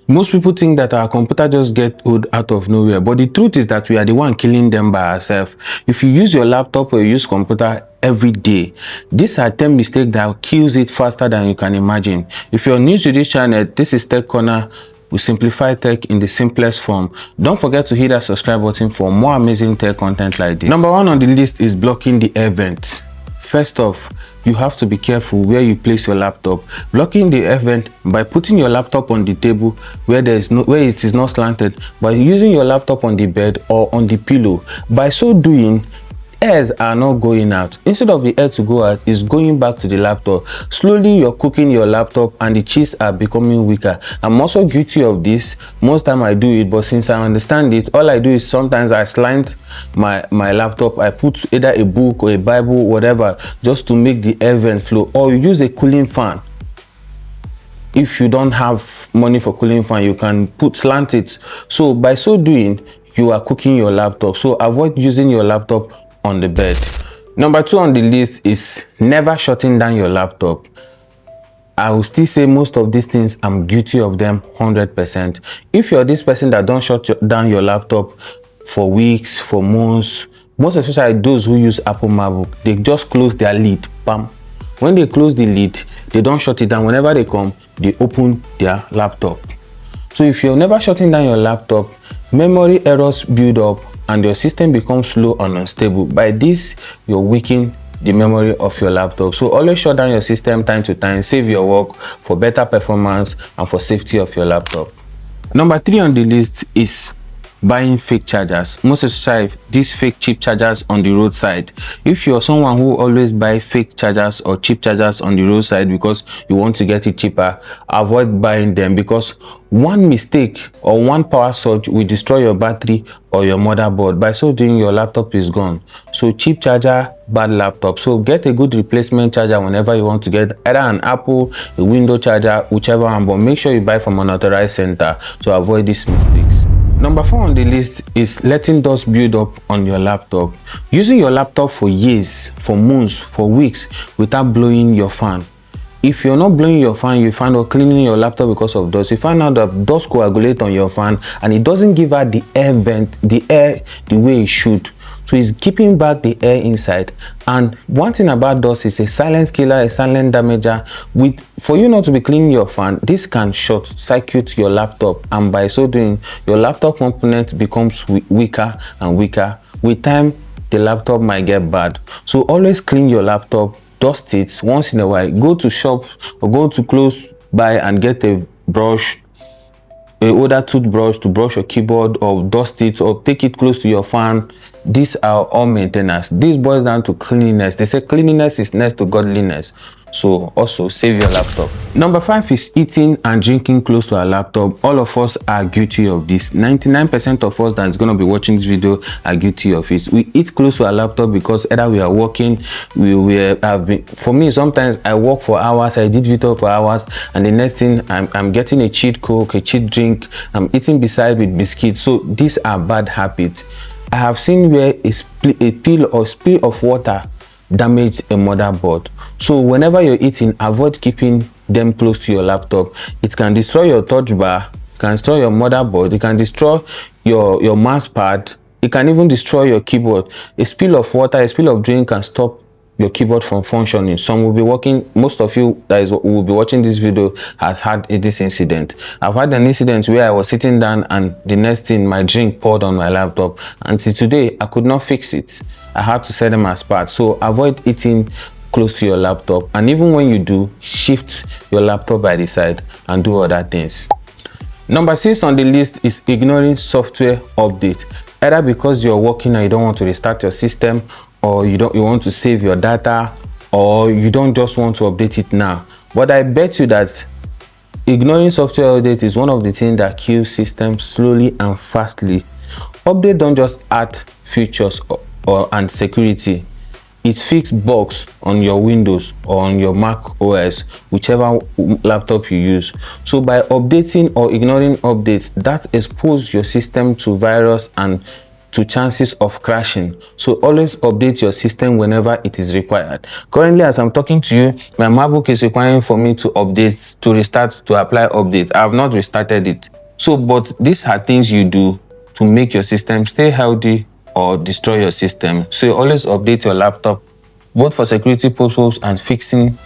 Most people think that our computer just get old out of nowhere, but the truth is that we are the one killing them by ourselves. If you use your laptop or you use computer every day, these are 10 mistakes that kills it faster than you can imagine. If you're new to this channel, this is Tech Corner. We simplify tech in the simplest form. Don't forget to hit that subscribe button for more amazing tech content like this. Number 1 on the list is blocking the air vent. First off, you have to be careful where you place your laptop. Blocking the air vent by putting your laptop on the table where it is not slanted, by using your laptop on the bed or on the pillow. By so doing, airs are not going out. Instead of the air to go out, it's going back to the laptop. Slowly you're cooking your laptop and the chips are becoming weaker. I'm also guilty of this. Most time I do it, but since I understand it, all I do is sometimes I slant my laptop. I put either a book or a Bible, whatever, just to make the air vent flow, or you use a cooling fan. If you don't have money for cooling fan, you can slant it. So by so doing, you are cooking your laptop. So avoid using your laptop on the bed. Number 2 on the list is never shutting down your laptop. I will still say most of these things I'm guilty of them 100%. If you're this person that don't shut down your laptop for weeks, for months, most especially those who use Apple MacBook, they just close their lid, bam. When they close the lid, they don't shut it down. Whenever they come, they open their laptop. So if you're never shutting down your laptop, memory errors build up and your system becomes slow and unstable. By this, you're weakening the memory of your laptop. So always shut down your system time to time, save your work for better performance and for safety of your laptop. Number 3 on the list is buying fake chargers, most especially these fake cheap chargers on the roadside. If you're someone who always buy fake chargers or cheap chargers on the roadside because you want to get it cheaper, avoid buying them, because one mistake or one power surge will destroy your battery or your motherboard. By so doing, your laptop is gone. So cheap charger, bad laptop. So get a good replacement charger whenever you want to get either an Apple, a Windows charger, whichever one, but make sure you buy from an authorized center to avoid these mistakes. Number 4 on the list is letting dust build up on your laptop. Using your laptop for years, for months, for weeks without blowing your fan. If you're not blowing your fan, you find out cleaning your laptop because of dust. You find out that dust coagulates on your fan and it doesn't give out the air vent, the air the way it should. So it's keeping back the air inside. And one thing about dust is a silent killer, a silent damager. For you not to be cleaning your fan, this can short circuit your laptop, and by so doing, your laptop component becomes weaker and weaker. With time, the laptop might get bad. So always clean your laptop, dust it once in a while. Go to shop or go to close by and get a brush, a older toothbrush to brush your keyboard, or dust it or take it close to your fan. These are all maintenance. This boils down to cleanliness. They say cleanliness is next to godliness. So also save your laptop. Number 5 is eating and drinking close to our laptop. All of us are guilty of this. 99% of us that is going to be watching this video are guilty of it. We eat close to our laptop because either we are working, for me, sometimes I work for hours, I did video for hours, and the next thing I'm getting a cheat coke, a cheat drink, I'm eating beside with biscuits. So these are bad habits. I have seen where a pill or spill of water damaged a motherboard. So whenever you're eating, avoid keeping them close to your laptop. It can destroy your touch bar, it can destroy your motherboard, it can destroy your mouse pad, it can even destroy your keyboard. A spill of water, a spill of drink can stop your keyboard from functioning. Some will be working, most of you that will be watching this video has had this incident. I've had an incident where I was sitting down and the next thing, my drink poured on my laptop. Until today, I could not fix it. I had to set them as parts. So avoid eating close to your laptop, and even when you do, shift your laptop by the side and do other things. Number 6 on the list is ignoring software update, either because you're working and you don't want to restart your system, or you want to save your data, or you don't just want to update it now. But I bet you that ignoring software update is one of the things that kills systems slowly and fastly. Update don't just add features and security. It fixes bugs on your Windows or on your Mac OS, whichever laptop you use. So by updating or ignoring updates, that exposes your system to virus and to chances of crashing. So always update your system whenever it is required. Currently, as I'm talking to you, my MacBook is requiring for me to update, to restart, to apply update. I have not restarted it. So, but these are things you do to make your system stay healthy or destroy your system. So you always update your laptop, both for security purposes and fixing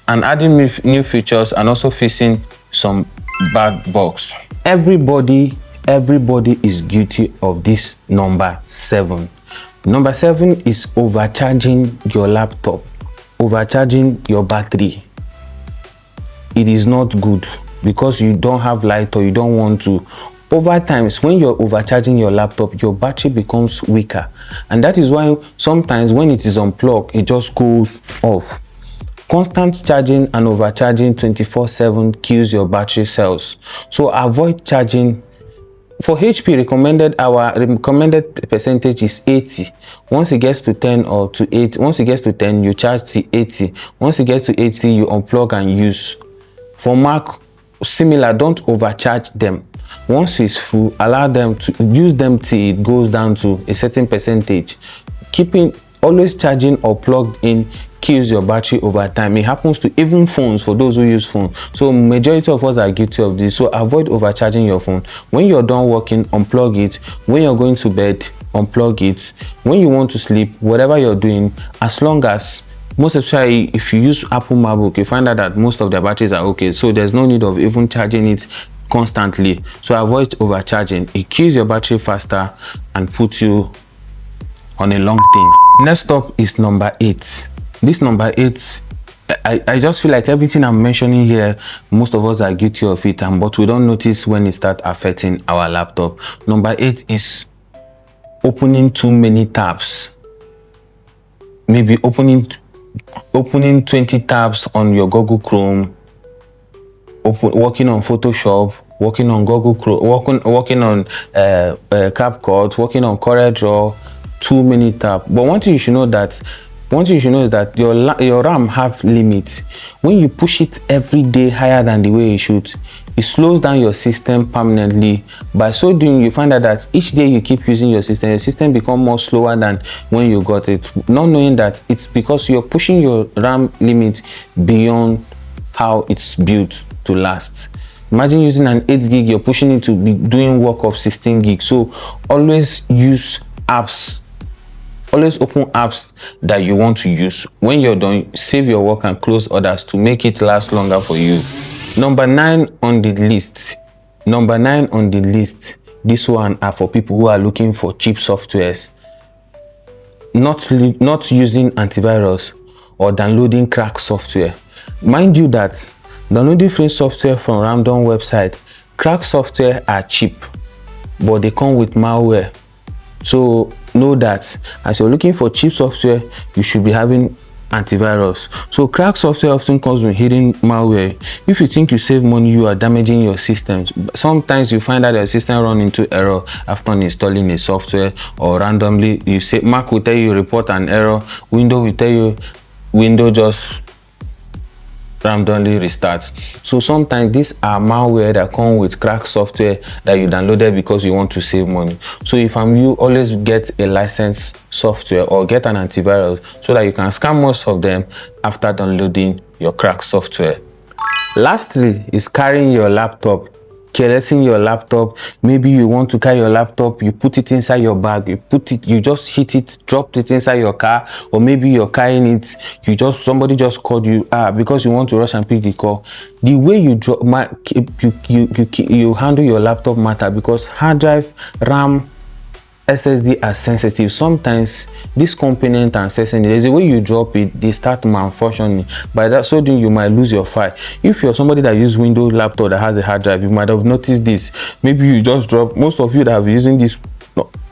and adding new features, and also fixing some bad bugs. Everybody is guilty of this number 7. Number 7 is overcharging your laptop, overcharging your battery. It is not good because you don't have light or you don't want to. Over time, when you're overcharging your laptop, your battery becomes weaker, and that is why sometimes when it is unplugged, it just goes off. Constant charging and overcharging 24/7 kills your battery cells. So avoid charging. For HP, our recommended percentage is 80. Once it gets to 10 or to 8, once it gets to 10, you charge to 80. Once it gets to 80, you unplug and use. For Mac, similar, don't overcharge them. Once it's full, allow them to use them till it goes down to a certain percentage. Always charging or plugged in kills your battery over time. It happens to even phones, for those who use phones. So majority of us are guilty of this. So avoid overcharging your phone. When you're done working, unplug it. When you're going to bed, unplug it. When you want to sleep, whatever you're doing, as long as, most especially if you use Apple MacBook, you find out that most of the batteries are okay. So there's no need of even charging it constantly. So avoid overcharging. It kills your battery faster and puts you on a long thing. Next up is number 8. This number 8, I just feel like everything I'm mentioning here, most of us are guilty of it, but we don't notice when it starts affecting our laptop. Number 8 is opening too many tabs. Maybe opening 20 tabs on your Google Chrome, working on Photoshop, working on Google Chrome, working on CapCut, working on CorelDRAW. Too many tabs. But one thing you should know is that your RAM have limits. When you push it every day higher than the way it should, it slows down your system permanently. By so doing, you find out that each day you keep using your system becomes more slower than when you got it, not knowing that it's because you're pushing your RAM limit beyond how it's built to last. Imagine using an 8 gig, you're pushing it to be doing work of 16 gig. So always use apps. Always open apps that you want to use. When you're done, save your work and close others to make it last longer for you. Number 9 on the list. This one are for people who are looking for cheap softwares. Not using antivirus or downloading crack software. Mind you that downloading free software from random website, crack software are cheap, but they come with malware. So know that as you're looking for cheap software, you should be having antivirus. So crack software often comes with hidden malware. If you think you save money, you are damaging your systems. Sometimes you find that your system run into error after installing a software, or randomly you say Mac will tell you report an error, Windows will tell you Windows just randomly restarts. So sometimes these are malware that come with crack software that you downloaded because you want to save money. So if I'm you, always get a licensed software or get an antivirus so that you can scan most of them after downloading your crack software. Lastly is carrying your laptop. Carelessing your laptop. Maybe you want to carry your laptop, you put it inside your bag, you just hit it, dropped it inside your car, or maybe you're carrying it, somebody just called you because you want to rush and pick the call. The way you drop you handle your laptop matter, because hard drive, RAM, SSD are sensitive. Sometimes this component are sensitive. There's a way you drop it, they start malfunctioning. By that so doing, you might lose your file. If you're somebody that uses Windows laptop that has a hard drive, you might have noticed this. Maybe you just drop, most of you that have been using this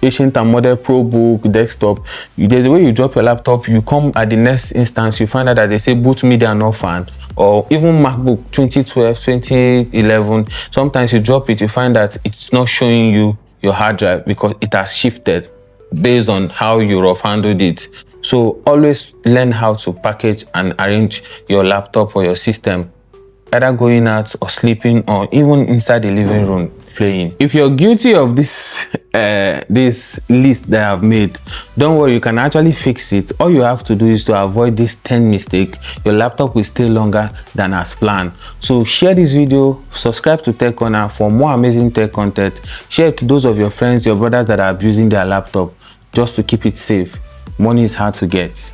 ancient and modern ProBook desktop, there's a way you drop your laptop, you come at the next instance, you find out that they say boot media not found. Or even MacBook 2012, 2011, sometimes you drop it, you find that it's not showing you your hard drive because it has shifted based on how you rough handled it. So always learn how to package and arrange your laptop or your system, either going out or sleeping or even inside the living room playing. If you're guilty of this this list that I've made. Don't worry, you can actually fix it. All you have to do is to avoid this 10 mistake. Your laptop will stay longer than as planned. So share this video, subscribe to Tech Corner for more amazing tech content. Share it to those of your friends, your brothers that are abusing their laptop, just to keep it safe. Money is hard to get.